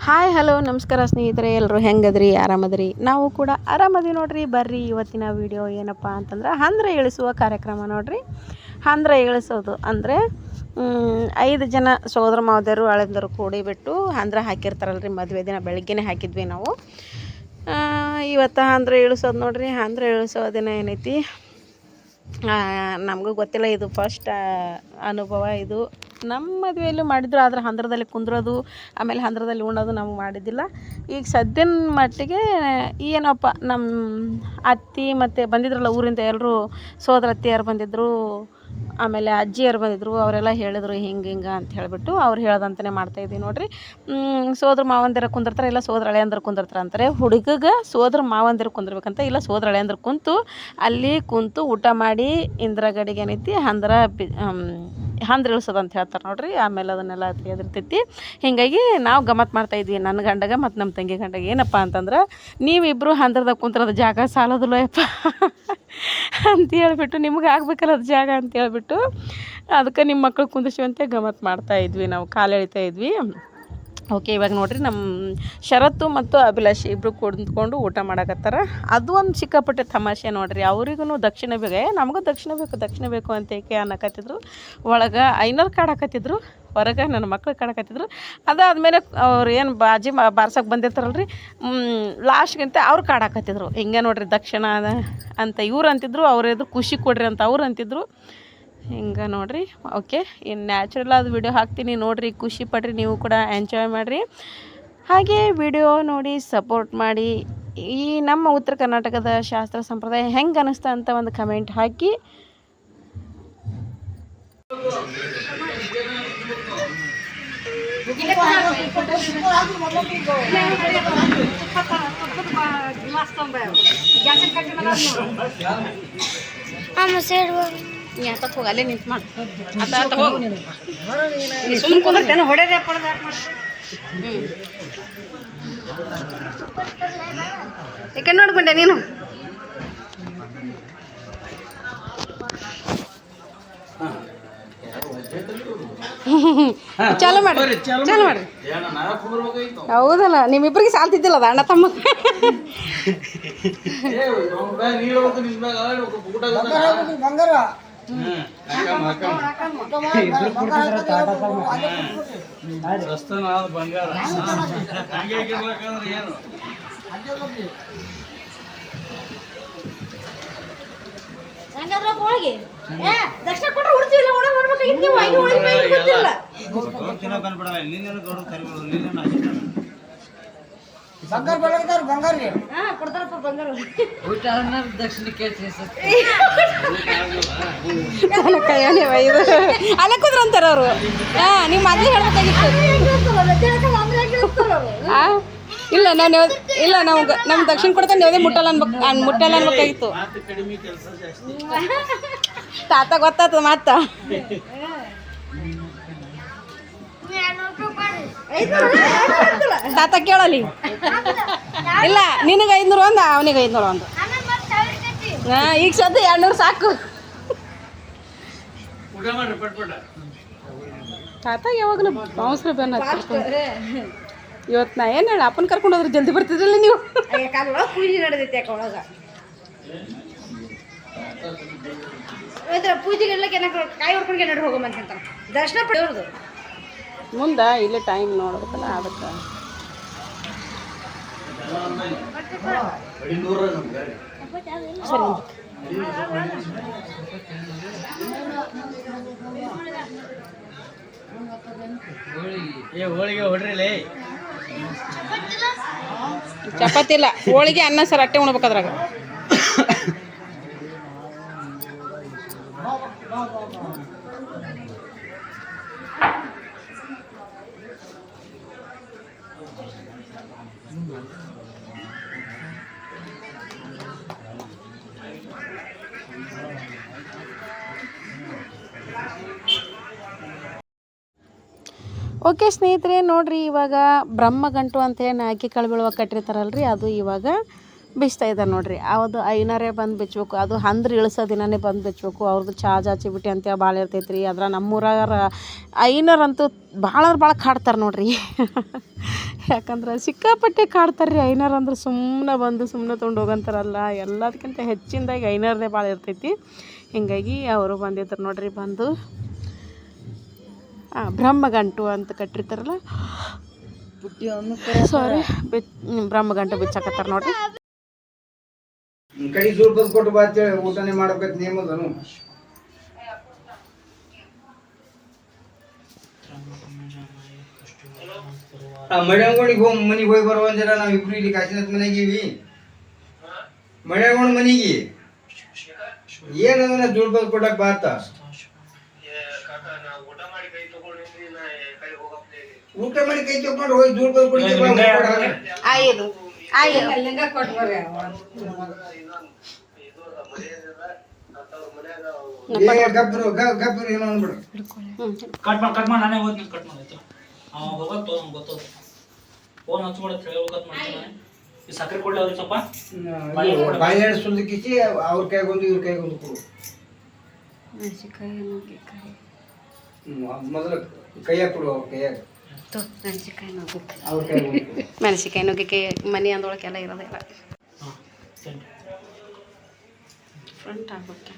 Hi hello ನಮಸ್ಕಾರ ಸ್ನೇಹಿತರೆ, ಎಲ್ಲರೂ ಹೆಂಗದ್ರಿ? ಆರಾಮದ್ರಿ? ನಾವು ಕೂಡ ಆರಾಮದಿ ನೋಡ್ರಿ. ಬರ್ರಿ ಇವತ್ತಿನ ವಿಡಿಯೋ ಏನಪ್ಪ ಅಂತಂದ್ರೆ ಹಂದ್ರೆ ಇಳಿಸುವ ಕಾರ್ಯಕ್ರಮ ನೋಡ್ರಿ. ಹಂದ್ರೆ ಇಳಿಸೋದು ಅಂದರೆ 5 ಜನ ಸೋದರ ಮಾವದಿಯರು ಅಳೆಂದರು ಕೂಡಿಬಿಟ್ಟು ಹಂದ್ರೆ ಹಾಕಿರ್ತಾರಲ್ರಿ. ಮದುವೆ ದಿನ ಬೆಳಗ್ಗೆನೇ ಹಾಕಿದ್ವಿ ನಾವು. ಇವತ್ತು ಹಂದ್ರೆ ಇಳಿಸೋದು ನೋಡ್ರಿ. ಹಂದ್ರೆ ಇಳಿಸೋ ದಿನ ಏನೈತಿ, ನಮಗೂ ಗೊತ್ತಿಲ್ಲ, ಇದು ಫಸ್ಟ್ ಅನುಭವ. ಇದು ನಮ್ಮ ಮದುವೆಯಲ್ಲೂ ಮಾಡಿದ್ರು, ಆದರೆ ಹಂದ್ರದಲ್ಲಿ ಕುಂದ್ರೋದು ಆಮೇಲೆ ಹಂದ್ರದಲ್ಲಿ ಉಣ್ಣೋದು ನಾವು ಮಾಡಿದ್ದಿಲ್ಲ. ಈಗ ಸದ್ಯನ ಮಟ್ಟಿಗೆ ಏನಪ್ಪ, ನಮ್ಮ ಅತ್ತಿ ಮತ್ತು ಬಂದಿದ್ರಲ್ಲ ಊರಿಂದ ಎಲ್ಲರೂ, ಸೋದರ ಅತ್ತಿಯರು ಬಂದಿದ್ದರು, ಆಮೇಲೆ ಅಜ್ಜಿಯರು ಬಂದಿದ್ದರು. ಅವರೆಲ್ಲ ಹೇಳಿದ್ರು ಹಿಂಗೆ ಅಂತ ಹೇಳಿಬಿಟ್ಟು ಅವ್ರು ಹೇಳ್ದಂತಲೇ ಮಾಡ್ತಾಯಿದ್ವಿ ನೋಡ್ರಿ. ಸೋದರ ಮಾವಂದಿರ ಕುಂದಿರ್ತಾರೆ, ಇಲ್ಲ ಸೋದರ ಹಳೆಯಂದ್ರೆ ಕುಂದಿರ್ತಾರೆ ಅಂತಾರೆ. ಹುಡುಗಗೆ ಸೋದರ ಮಾವಂದಿರು ಕುಂದಿರ್ಬೇಕಂತ, ಇಲ್ಲ ಸೋದರ ಹಳೆಯಂದ್ರೆ ಕುಂತು ಅಲ್ಲಿ ಕುಂತು ಊಟ ಮಾಡಿ ಇಂದ್ರಗಡಿಗೆ ಏನೈತಿ ಹಂದ್ರೆ ಇಳಿಸೋದು ಅಂತ ಹೇಳ್ತಾರೆ ನೋಡ್ರಿ. ಆಮೇಲೆ ಅದನ್ನೆಲ್ಲ ತೆಗೆದಿರ್ತೈತಿ. ಹೀಗಾಗಿ ನಾವು ಗಮ್ಮತ್ತು ಮಾಡ್ತಾಯಿದ್ವಿ, ನನ್ನ ಗಂಡಗ ಮತ್ತು ನಮ್ಮ ತಂಗಿ ಗಂಡಗ. ಏನಪ್ಪ ಅಂತಂದ್ರೆ, ನೀವಿಬ್ಬರು ಹಂದ್ರದಾಗ ಕುಂತ್ರದ ಜಾಗ ಸಾಲೋದಿಲ್ಲ ಯಪ್ಪ ಅಂತ ಹೇಳ್ಬಿಟ್ಟು, ನಿಮ್ಗೆ ಆಗ್ಬೇಕಲ್ಲ ಅದು ಜಾಗ ಅಂತ ಹೇಳ್ಬಿಟ್ಟು, ಅದಕ್ಕೆ ನಿಮ್ಮ ಮಕ್ಕಳು ಕುಂದಿಸುವಂತೆ ಗಮ್ಮತ್ತು ಮಾಡ್ತಾಯಿದ್ವಿ, ನಾವು ಕಾಲು ಎಳಿತಾ ಇದ್ವಿ. ಓಕೆ, ಇವಾಗ ನೋಡಿರಿ ನಮ್ಮ ಶರತ್ತು ಮತ್ತು ಅಭಿಲಾಷಿ ಇಬ್ಬರು ಕುಂತ್ಕೊಂಡು ಊಟ ಮಾಡಕತ್ತಾರ. ಅದು ಒಂದು ಸಿಕ್ಕಾಪಟ್ಟೆ ತಮಾಷೆ ನೋಡಿರಿ. ಅವ್ರಿಗೂ ದಕ್ಷಿಣ ಬೇಕು, ನಮಗೂ ದಕ್ಷಿಣ ಬೇಕು ಅಂತ ಏಕೆ ಅನ್ನಕತ್ತಿದ್ರು. ಒಳಗೆ ಐನೂರು ಕಾಡಕತ್ತಿದ್ರು, ಹೊರಗೆ ನನ್ನ ಮಕ್ಳು ಕಾಡಕತ್ತಿದ್ರು. ಅದಾದಮೇಲೆ ಅವ್ರು ಏನು ಬಾಜಿ ಬಾರ್ಸಕ್ಕೆ ಬಂದಿರ್ತಾರಲ್ರಿ, ಲಾಸ್ಟ್ಗಿಂತ ಅವ್ರು ಕಾಡಕತ್ತಿದ್ರು. ಹಿಂಗೆ ನೋಡಿರಿ, ದಕ್ಷಿಣ ಅಂತ ಇವ್ರು ಅಂತಿದ್ರು, ಅವ್ರು ಖುಷಿ ಕೊಡ್ರಿ ಅಂತ ಅವ್ರು ಅಂತಿದ್ರು. ಹಿಂಗೆ ನೋಡಿರಿ. ಓಕೆ, ಇನ್ನು ನ್ಯಾಚುರಲ್ ಆದ ವಿಡಿಯೋ ಹಾಕ್ತೀನಿ ನೋಡಿರಿ, ಖುಷಿ ಪಡ್ರಿ, ನೀವು ಕೂಡ ಎಂಜಾಯ್ ಮಾಡಿರಿ. ಹಾಗೆ ವಿಡಿಯೋ ನೋಡಿ ಸಪೋರ್ಟ್ ಮಾಡಿ. ಈ ನಮ್ಮ ಉತ್ತರ ಕರ್ನಾಟಕದ ಶಾಸ್ತ್ರ ಸಂಪ್ರದಾಯ ಹೆಂಗೆ ಅನ್ನಿಸ್ತಾ ಅಂತ ಒಂದು ಕಮೆಂಟ್ ಹಾಕಿ. आता ಹೋಗಲ್ಲೇ ನಿಂತು ಮಾಡಿ ಆತ ಹೋಗು, ಸುಮ್ಮನೆ ಕುಂದಿರ್ತೇನೆ, ಹೊಡೆದೇ ಪಡೆದ ಯಾಕೆ ನೋಡ್ಕೊಂಡೆ ನೀನು? ಚಾಲು ಮಾಡಿ. ಹೌದಲ್ಲ, ನಿಮ್ಮಿಬ್ಬರಿಗೆ ಸಾಲ್ತಿದ್ದಿಲ್ಲ ಅದ ಅಣ್ಣ ತಮ್ಮ. ಅಲ್ಲ ಕುದ್ರಂತಾರ ಅವರು. ನೀವು ಮೊದಲೇ ಹೇಳ್ಬೇಕಾಗಿತ್ತು. ಇಲ್ಲ ನಾವು ನಮ್ಮ ದಕ್ಷಿಣ ಕೊಡ್ತಾನೆ ಯಾವುದೇ ಮುಟ್ಟಲ್ಲ ಅನ್ಬೇಕಾಗಿತ್ತು. ತಾತ ಗೊತ್ತಾಯ್ತು ಮಾತ. ತಾತ ಕೇಳಲಿ. ಇಲ್ಲ, ನಿನಗೆ 500 ಒಂದು, ಅವನಿಗೆ 500 ಒಂದು. ಈಗ ಸದ್ಯ 200 ಸಾಕು. ತಾತ ಯಾವಾಗಲೂ ಅವಸರ ಬೆನ್ನ ಇವತ್ತು ನಾ ಏನು ಹೇಳಿ, ಅಪ್ಪನ ಕರ್ಕೊಂಡು ಹೋದ್ರೆ ಜಲ್ದಿ ಬರ್ತಿದ್ರಲ್ಲ ನೀವು. ಪೂಜೆ ನಡೆದೈತೆ ಯಾಕೆ ಒಳಗೆ, ಪೂಜೆಗೆಲ್ಲ ಕಾಯಿ ಹೊಡ್ಕೊಂಡು ನಡ್ರಿ ಹೋಗಂತ ದರ್ಶನ ಪಡೆಯೋದು ಮುಂದೆ. ಇಲ್ಲೇ ಟೈಮ್ ನೋಡ್ಬೇಕಲ್ಲ, ಅದಕ್ಕೆ ಸರಿ. ಚಪಾತಿ ಇಲ್ಲ, ಹೋಳಿಗೆ ಅನ್ನ ಸರ್ ಅಟ್ಟೆ ಉಣ್ಬೇಕಾದ್ರಾಗ. ಓಕೆ ಸ್ನೇಹಿತರೆ, ನೋಡಿರಿ, ಇವಾಗ ಬ್ರಹ್ಮಗಂಟು ಅಂತೇಳಿ ಅಕ್ಕಿ ಕಾಳು ಬೀಳುವಾಗ ಕಟ್ಟಿರ್ತಾರಲ್ರಿ, ಅದು ಇವಾಗ ಬಿಚ್ತಾ ಇದ್ದಾರೆ ನೋಡಿರಿ. ಅದು ಐನರೇ ಬಂದು ಬಿಚ್ಚಬೇಕು, ಅದು ಹಂದ್ರೆ ಇಳಿಸೋ ದಿನವೇ ಬಂದು ಬಿಚ್ಚಬೇಕು. ಅವ್ರದ್ದು ಚಾಚಿ ಬಿಟ್ಟು ಅಂತ ಭಾಳ ಇರ್ತೈತೆ ರೀ. ಅದ್ರ ನಮ್ಮೂರಾಗ ಐನರಂತೂ ಭಾಳ ಭಾಳ ಕಾಡ್ತಾರೆ ನೋಡಿರಿ. ಯಾಕಂದ್ರೆ ಸಿಕ್ಕಾಪಟ್ಟೆ ಕಾಡ್ತಾರೆ ರೀ. ಐನರ್ ಅಂದ್ರೆ ಸುಮ್ಮನೆ ಬಂದು ಸುಮ್ಮನೆ ತೊಗೊಂಡು ಹೋಗಂತಾರಲ್ಲ, ಎಲ್ಲದಕ್ಕಿಂತ ಹೆಚ್ಚಿನದಾಗಿ ಐನರ್ದೇ ಭಾಳ ಇರ್ತೈತಿ. ಹೀಗಾಗಿ ಅವರು ಬಂದಿದ್ರು ನೋಡಿರಿ. ಬಂದು ಬ್ರಹ್ಮಗಂಟು ಅಂತ ಕಟ್ಟಿರ್ತಾರಲ್ಲ, ಸಾರಿ ಬ್ರಹ್ಮಗಂಟು ಬಿಚ್ಚಾಕತ್ತಾರ ನೋಡ್ರಿ. ಕಡೆ ದುಡ್ಡು ಕೊಟ್ಟು ಬಾತೇಳಿ ಊಟನೇ ಮಾಡ್ಬೇಕು ನೇಮದನು. ಮಡ್ಯಾಂಗೋಣಿಗೆ ಮನೆಗೆ ಹೋಗಿ ಬರುವ ಜರ ನಾವಿಬ್ರು ಇಲ್ಲಿ ಕಾಶಿನಾಥ್ ಮನೆಗೀವಿ. ಮಡ್ಯಾಂಗೋಣ ಮನೆಗೆ ಏನಂದ್ರೆ ದುಡ್ಡು ಬಂದು ಕೊಟ್ಟಕ್ ಬಾತ. ಊಟ ಮಾಡಿ ಕೈ ತಗೊಂಡು ಹೋಗಿ ದುಡ್ಡು ಬಂದು ಕೊಡ್ತೀವಿ. ಗಬ್ಬರು ಏನೋ ಅಂದ್ಬಿಡು. ಕಟ್ ಮಾಡಿ ನಾನೇ ಹೋಗಿ ಕಟ್ ಮಾಡೈತೆ. ಅವ ಹೋಗತ್ತು ಗೊತ್ತದ. ಫೋನ್ ಹಚ್ಕೊಡತ್ ಹೇಳ್ಬೇಕತ್ ಮಾಡ್ತಾನೆ. ಈ ಸಕ್ಕರೆ ಕೊಡ್ಲಿ ಅವ್ರಿಗೆ ಸ್ವಲ್ಪ ಬಾಳೆಹಣ್ಣು ಸುಲ್ದಕ್ಕಿಸಿ ಅವ್ರ ಕೈಗೊಂದು ಇವ್ರ ಕೈಗೊಂದು ಕೊಡು. ಮೊದಲು ಕೈಯಾಗ ಕೊಡು, ಅವ್ರ ಕೈಯಾಗ. ಮೆಣಸಿಕಾಯಿ ನುಗ್ಗಿಕಾಯಿ ಮನೆ ಅಂದೊಳಗೆಲ್ಲ ಇರೋದಿಲ್ಲ. ಫ್ರಂಟ್ ಆಗ್ಬೇಕು.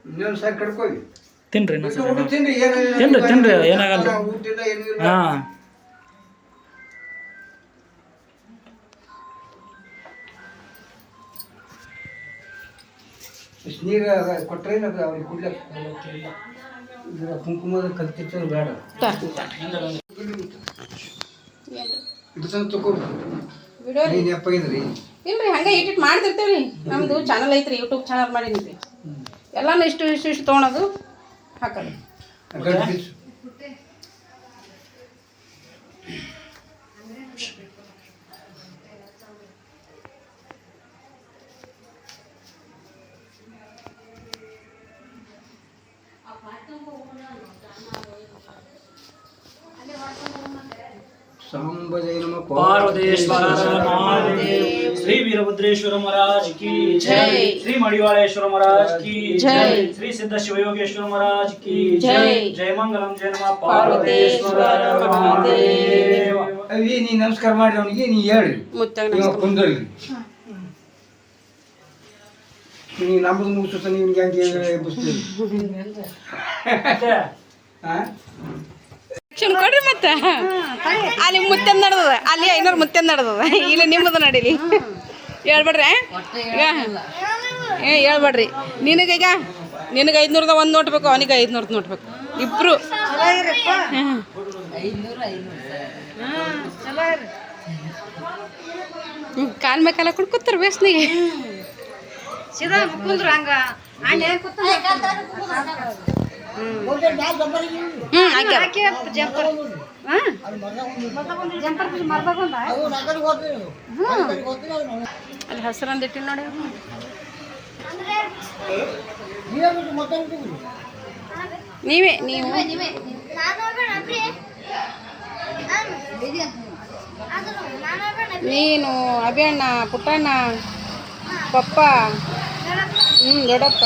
ಇನ್ನೊಂದು ಸಾರಿ ಕಡ್ಕೋಗಿ ತಿನ್ರಿ ತಿನ್ರಿ ಏನಾಗಲ್ಲ. ಹಾಂ ನೀರು ಕೊಟ್ಟರೆ ಅವ್ರಿಗೆ ಕುಡ್ಲಕ್ಕ ಕುಂಕುಮದ ಕಲ್ತಿರ್ತಾರೆ ಬೇಡ. ಇದು ತಗೋಬೇಕು. ನೀನು ಎಪ್ಪಾಗಿದ್ರಿ ಇಲ್ರಿ, ಹಂಗೆ ಇಟ್ಟಿಟ್ಟು ಮಾಡ್ತಿರ್ತೀವಿ. ನಮ್ಮದು ಚಾನಲ್ ಐತ್ರಿ, ಯೂಟ್ಯೂಬ್ ಚಾನಲ್ ಮಾಡೀನಿ. ಎಲ್ಲಾನು ಇಷ್ಟು ತೊಗೊಳೋದು ಹಾಕೋದು. पार्वतीश्वर महादेव, श्री वीरभद्रेश्वर महाराज की जय, श्री मणिवालेश्वर महाराज की जय, श्री सिद्ध शिवयोगेश्वर महाराज की जय. जय मंगलम. जय नमः पार्वतीश्वर महादेव. ಅವಿ ನೀ ನಮಸ್ಕಾರ ಮಾಡಿ ಅವನಿಗೆ ನೀ ಹೇಳ್ರಿ ಕುಂದ್ರಿ. ನೀ ನಮ್ಮದು ಮುಗಿಸ ನಿಮ್ಗೆ ಹಂಗೆ ಎಬ್ಬಿಸ್ತೀವಿ. ಕೊಡ್ರಿ ಮತ್ತೆ ಅಲ್ಲಿ ಮುತ್ತೆಂದು ನಡೆದದ, ಅಲ್ಲಿ 500 ಮುತ್ತೆಂದು ನಡೆದದ, ಇಲ್ಲಿ ನಿಮ್ಮದು ನಡೀಲಿ. ಹೇಳ್ಬೇಡ್ರಿ, ಹೇಳ್ಬೇಡ್ರಿ. ನಿನಗೀಗ ನಿನಗೆ 500ದ ಒಂದು ನೋಟ್ಬೇಕು, ಅವನಿಗೆ 500 ನೋಟ್ಬೇಕು, ಇಬ್ರು. ಕಾಲ್ ಮೇಲೆಲ್ಲ ಕುಡ್ಕೊತಾರ ಬೇಸ್ನಿಗೆ. ಅಲ್ಲಿ ಹಸಿರಂದಿಟ್ಟಿ ನೋಡಿ. ನೀವೇ ನೀವು ನೀನು ಅಭಿಯಣ್ಣ, ಪುಟ್ಟಣ್ಣ, ಪಪ್ಪ, ದೊಡ್ಡಪ್ಪ.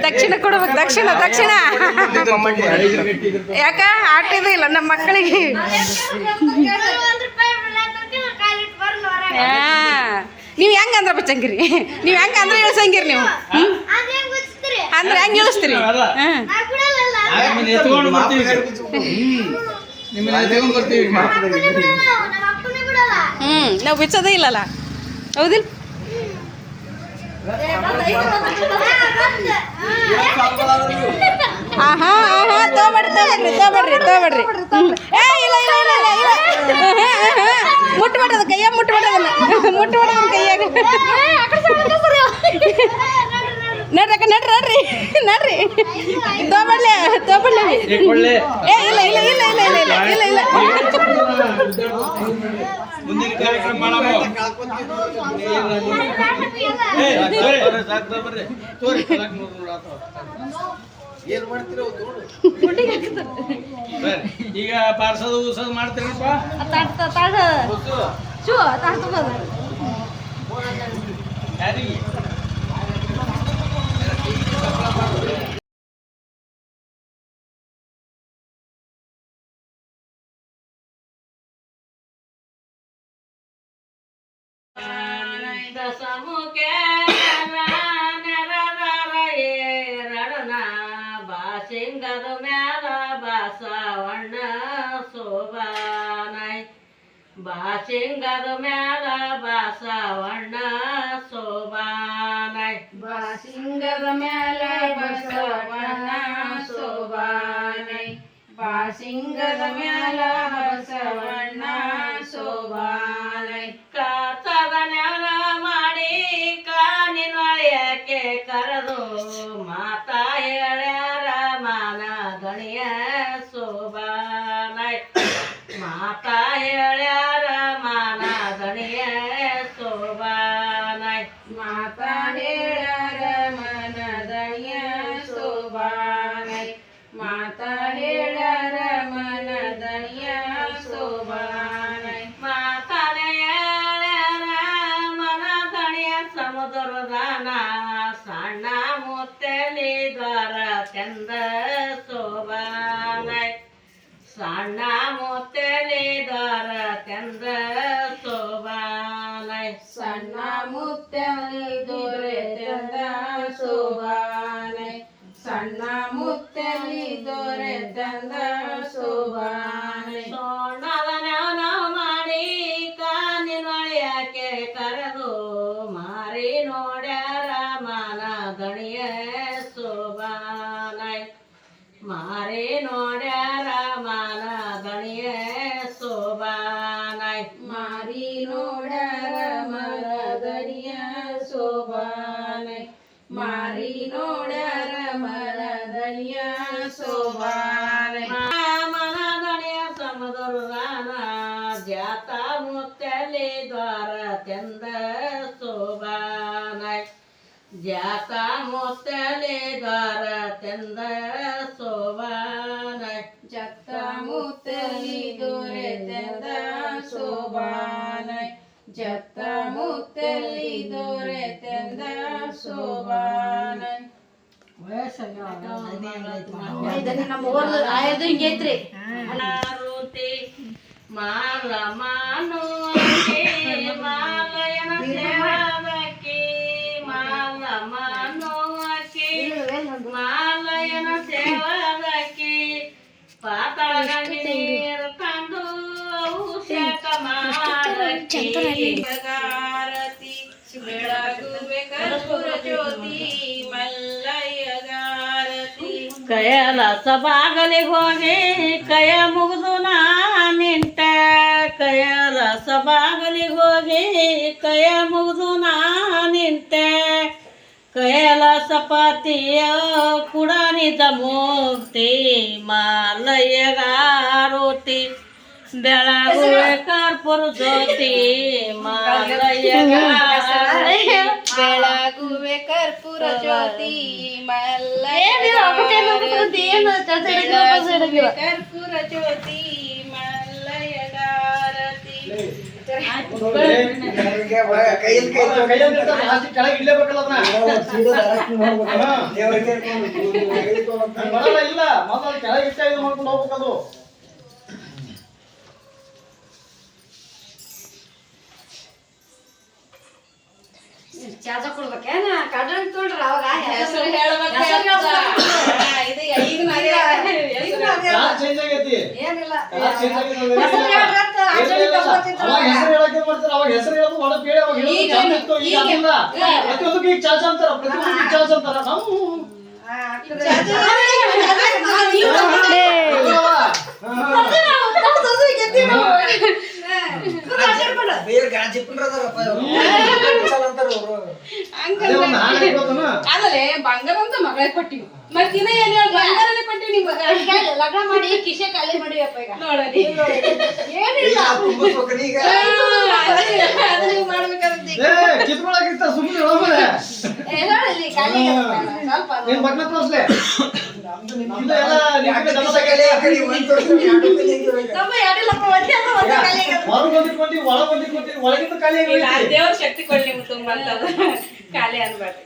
ದಕ್ಷಿಣ ಕೊಡ್ಬೇಕು, ದಕ್ಷಿಣ ದಕ್ಷಿಣ. ಯಾಕ ಆಟಿದ ಇಲ್ಲ ನಮ್ಮ ಮಕ್ಕಳಿಗೆ. ನೀವು ಹೆಂಗ ಅಂದ್ರೆ ಬಚ್ಚಂಗಿರಿ, ನೀವು ಹೆಂಗ ಅಂದ್ರೆ ಇಳಿಸಂಗಿರಿ. ನೀವು ಅಂದ್ರೆ ಹೆಂಗ್ ಇಳಿಸ್ತೀರಿ? ನಾವು ಬಿಚ್ಚೋದೇ ಇಲ್ಲಲ್ಲ, ಹೌದಿಲ್ಲ? ತಗೋಬೇಡ್ರಿ. ಏ ಇಲ್ಲ ಇಲ್ಲ ಇಲ್ಲ ಇಲ್ಲ ಮುಟ್ಬೇಡದ ಕೈಯಾಗ, ಮುಟ್ಬೇಡದನ್ನ ಕೈಯಾಗ. ನಡ್ರಕ್ಕ ನಡ್ರಿ ನಡ್ರಿ ತಗೊಳ್ಳೆ ಕೊಳ್ಳೆ ಏ ಇಲ್ಲ ಇಲ್ಲ ಇಲ್ಲ ಇಲ್ಲ ಇಲ್ಲ ಇಲ್ಲ ಇಲ್ಲ ಮುಂದಿನ ಕಾರ್ಯಕ್ರಮ ಮಾಡಮ್ಮ ಈಗ ಬಾರ್ಸೋದು ಊಸೋದು ಮಾಡ್ತೀರಪ್ಪ ಯಾರಿಗೆ ಬಾಸಿಂಗದ ಮ್ಯಾಲ ಬಾಸವಣ್ಣ ಸೋಬಾನೈ ಬಾಸಿಂಗದ ಮ್ಯಾಲ ಬಾಸವಣ್ಣ ಸೋಬಾನೈ ಬಾಸಿಂಗದ ಮ್ಯಾಲ ಬಸವಣ್ಣ ಸೋಬಾನೈ ಬಾಸಿಂಗದ ಮ್ಯಾಲ ಬಸವಣ್ಣ ಸೋಬಾನೈ ಕಾತದ ನ್ಯಾಲ ಮಾಡಿ ಕಾನಿನೊಳಯಕ್ಕೆ ಕರೆದು ಮಾತಾ ಹೇಳ್ಯಾರ ಮಾನ ಗಣಿಯ ಸೋಬಾನೈ ಮಾತಾ ಹೇಳ್ಯಾರ ಮಾನ ಗಣಿಯ ಸೋಬಾನೈ ಮಾತಾ ಹೇಳ್ಯಾರ ಮನ ದಣಿಯ ಸೋಬಾನೈ ಮಾತಾ ಹೇಳ್ಯಾರ ಮನ ದಣಿಯ ಸೋಬಾನೈ ಮಾತಾನೆ ಹೇಳ್ಯಾರ ಮನ ದಣಿಯ ಸಮುದ್ರದಾನ ಸಣ್ಣ ಮುತ್ತಲಿ ದ್ವಾರ ಚಂದ ಸೋಬಾನೈ ಸಣ್ಣ ಮುತ್ತಲಿ ದ್ವಾರ ಚಂದ ಸೋಬಾನೈ ಸಣ್ಣ ಮುತ್ತಲಿ ದೊರೆ ಚಂದ ಸೋಬಾನೈ ಸಣ್ಣ ಮುತ್ತಲಿ ದೊರೆ ಚಂದ ಸೋಬಾನೈ ಸೋಣದ ಜ್ಞಾನ ಮಾಡಿ ಕಾನಿನೊಳಯಕ್ಕೆ ಕರೆದು ಮಾರಿ ನೋಡ್ಯಾರ ಮಾನ ಗಣಿಯ ಸೋಬಾನೈ ಮಾರಿ ನೋಡ್ಯಾರ ಮಾನ ಗಣಿಯ ಸೋಬಾನೈ ಮಾರಿ ನೋಡ್ಯಾರ ಮನ ದಣಿಯ ಸೋಬಾನೈ ಮಾರಿ ನೋಡ್ಯಾರ ಮನ ದಣಿಯ ಸೋಬಾನೈ ಮನ ದಣಿಯ ಸಮುದ್ರದಾನ ಜಾತ ಮುತ್ತಲಿ ದ್ವಾರ ಚಂದ ಸೋಬಾನೈ ಜಾತ ಮುತ್ತಲಿ ದ್ವಾರ ಚಂದ ಸೋಬಾನೈ ಜತ್ತ ಮುತ್ತಲಿ ದೊರೆ ಚಂದ ಸೋಬಾನೈ ಜತ್ತ ಮುತ್ತಲಿ ದೊರೆ ಚಂದ ಸೋಬಾನೈ ಮಾಲ ಮಾನುವಕ್ಕೆ ಮಾಲಯನ ಸೇವಕಿ ಮಾಲ ಮಾನುವಕ್ಕೆ ಮಾಲಯನ ಸೇವಕಿ ಪಾತಾಳ ನೀರು ತಂದು ಔಷಧ ಮಾಡಕ್ಕೆ ಗಾರತಿ ಬೆಳಗುವೆ ಕರ್ಪೂರ ಜ್ಯೋತಿ ಮಲ್ಲಯ್ಯಗಾರತಿ ಕೈಲಾಸ ಬಾಗಲಿಗೆ ಹೋಗಿ ಕಯ ಮುಗಿದು ನಾ ನಿಂತ ಕೈಲಾಸ ಬಾಗಲಿಗೆ ಹೋಗಿ ಕಯ ಮುಗಿದು ನಾ ನಿಂತ ಕೈಲಾಸಪತಿಯ ಕುಡಾನಿದ ಮೂರ್ತಿ ಮಾಲಯ್ಯಗಾರೋತಿ ಬೆಳಗುವೆ ಕರ್ಪೂರ ಜ್ಯೋತಿ ಮಾಲಯ್ಯಗಾರತಿ ಬೆಳಗುವೆ ಕರ್ಪೂರ ಜ್ಯೋತಿ ಕರ್ಪೂರ ಜ್ಯೋತಿ ಮಲ್ಲಯ್ಯಗಾರತಿ ಕೆಳಗೆ ಇಡಲೇಬೇಕಲ್ಲ ಇಲ್ಲ ಮೊದಲು ಕೆಳಗೆ ಇಟ್ಟ ಇದು ಮಾಡ್ಕೊಂಡು ಹೋಗ್ಬೇಕದು ಚಾರ್ಜ ಕೊಡ್ಬೇಕೇನ ಕಡ್ರಂಗ್ ತೊಳ್ರಿ ಅವಾಗ ಹೆಸರು ಹೇಳ್ಬೇಕು ಚೇಂಜ್ ಆಗೈತಿ ಏನಿಲ್ಲ ಚೇಂಜ್ ಆಗೈತಿ ಹೆಸರು ಹೇಳ್ರತ್ತ ಆಚರಣೆ ತಗೋತಿದ್ರು ಅವಾಗ ಹೆಸರು ಹೇಳಕ್ಕೆ ಮಾಡ್ತಾರೆ ಅವಾಗ ಹೆಸರು ಹೇಳೋದು ಒಳ ಬೇಡ ಅವಾಗ ಹೇಳೋದು ಚಾನ್ಸ್ ಇತ್ತು ಈಗ ಆಗಿಲ್ಲ ಪ್ರತಿಯೊಂದಕ್ಕೂ ಈಗ ಚಾರ್ಜ್ ಅಂತಾರ ಪ್ರತಿಯೊಂದಕ್ಕೂ ಚಾರ್ಜ್ ಅಂತಾರ ಆದಲೆ ಬಂಗಾರ ಅಂತ ಮಗಳ ಕೊಟ್ಟಿವಿ ಮತ್ತೆ ಇನ್ನ ಏನ್ ಹೇಳ ಬಂಗಾರನೇ ಕೊಟ್ಟಿವಿ ನಿಮ್ ಮಗ ಲಗ್ನ ಮಾಡಿ ಕಿಶೆ ಖಾಲಿ ಮಾಡಿವಪ್ಪ ಈಗ ನೋಡಲಿ ಏನಿಲ್ಲ ತುಂಬಿಸ್ಬೇಕ್ರಿ ಈಗ ಅದು ನೀವು ಮಾಡ್ಬೇಕಾದ್ರೆ ಕಿತ್ಕೊಳಕಿರ್ತ ಸುಮ್ಮನೆ ಹೋಗ್ಬೇಡ ಹೇಳಿ ಖಾಲಿ ಸ್ವಲ್ಪ ನಿನ್ ಮಗ್ನ ತೋರ್ಸ್ಲೆ ನಮ್ದು ಎಲ್ಲ ನಿಮ್ಗೆ ದಮ್ಮ ಸಗಲೆ ಆ ಕಡೆ ಒಂದ್ ತೋರ್ಸ್ತೀನಿ, ಎರಡು ಕಡೆ ಹಿಂಗೆ ಹೋಯ್ತು. ನಮ್ಮ ಯಾರಿಲ್ಲಪ್ಪ ಒಂದೇ ಅಲ್ಲ ಒಂದೇ ಖಾಲಿ ಆಗ್ಯದ. ಹೊರಗೆ ಬಂದಿಟ್ಕೊಂಡಿ ಒಳಗೆ ಬಂದಿಟ್ಕೊಂಡಿ ಒಳಗಿಂದ ಖಾಲಿ ಇಲ್ಲ ಆಗಿ ದೇವ್ರ ಶಕ್ತಿ ಕೊಡ್ಲಿ ನಿಮ್ಗೆ ತುಂಬ ಅಂತದ ಖಾಲಿ ಅನ್ಬಾರ್ದು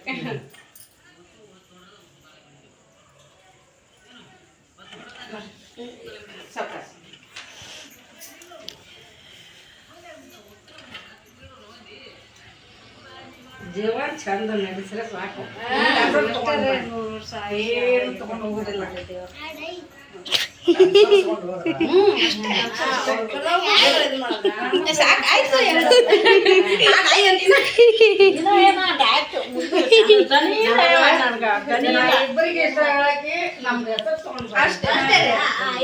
ಸಾಕು ಜೀವನ ಚಂದ ನಡೆಸಿದ್ರೆ ಸಾಕು ಏನು ತಗೊಂಡು ಹೋಗೋದಿಲ್ಲ ಸಾಕಾಯ್ತು ಇಬ್ಬರಿಗೆ ಇಷ್ಟ ಹೇಳಕ್ಕೆ ನಮ್ದು ಹೆಸರು ತಗೊಂಡು ಅಷ್ಟೇ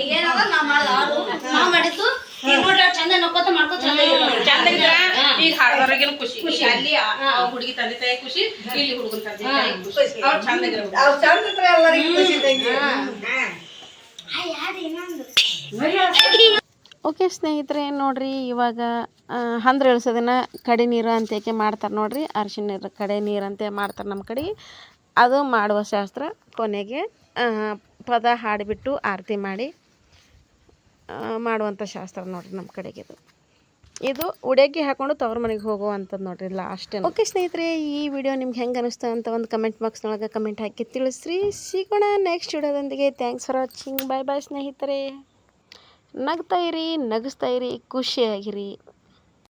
ಈಗೇನದ ನಾವ್ ಮಾಡಿದ್ದು ಈಗ ನೋಡ್ರಿ ಅವ್ರ್ ಚಂದ ನಕ್ಕೋತ ಮಾಡ್ಕೋತ ಚಂದ ಚಂದ ಇದ್ರ ಈಗ ಹಾಡ್ದವ್ರಿಗೇನು ಖುಷಿ ಅಲ್ಲಿ ಆ ಹುಡುಗಿ ತಂದೆ ತಾಯಿ ಖುಷಿ ಇಲ್ಲಿ ಹುಡುಗನ ತಂದೆ ತಾಯಿ ಖುಷಿ ಅವ್ರು ಚಂದ ಇರ್ಬೇಕು ಅವ್ರು ಚಂದ ಇದ್ರೆ ಎಲ್ಲರಿಗೂ ಖುಷಿ ಓಕೆ ಸ್ನೇಹಿತರೆ ನೋಡ್ರಿ ಇವಾಗ ಹಂದ್ರ ಇಳಿಸೋದನ್ನ ಕಡೆ ನೀರು ಅಂತ ಏಕೆ ಮಾಡ್ತಾರೆ ನೋಡ್ರಿ ಅರಿಶಿನ ನೀರು ಕಡೆ ನೀರು ಅಂತ ಮಾಡ್ತಾರೆ ನಮ್ಮ ಕಡೆ ಅದು ಮಾಡುವ ಶಾಸ್ತ್ರ ಕೊನೆಗೆ ಪದ ಹಾಡಿಬಿಟ್ಟು ಆರತಿ ಮಾಡಿ ಮಾಡುವಂಥ ಶಾಸ್ತ್ರ ನೋಡ್ರಿ ನಮ್ಮ ಕಡೆಗೆ ಇದು ಉಡೇಗಿ ಹಾಕೊಂಡು ತವ್ರ ಮನೆಗೆ ಹೋಗುವಂಥದ್ದು ನೋಡ್ರಿ ಲಾಸ್ಟ್. ಓಕೆ ಸ್ನೇಹಿತರೆ ಈ ವಿಡಿಯೋ ನಿಮ್ಗೆ ಹೆಂಗೆ ಅನಿಸ್ತು ಅಂತ ಒಂದು ಕಮೆಂಟ್ ಬಾಕ್ಸ್ನೊಳಗೆ ಕಮೆಂಟ್ ಹಾಕಿ ತಿಳಿಸ್ರಿ. ಸಿಗೋಣ ನೆಕ್ಸ್ಟ್ ವಿಡಿಯೋದೊಂದಿಗೆ. Thanks for watching. Bye bye ಸ್ನೇಹಿತರೆ. ನಗ್ತಾ ಇರಿ, ನಗಿಸ್ತಾ ಇರಿ, ಖುಷಿಯಾಗಿರಿ.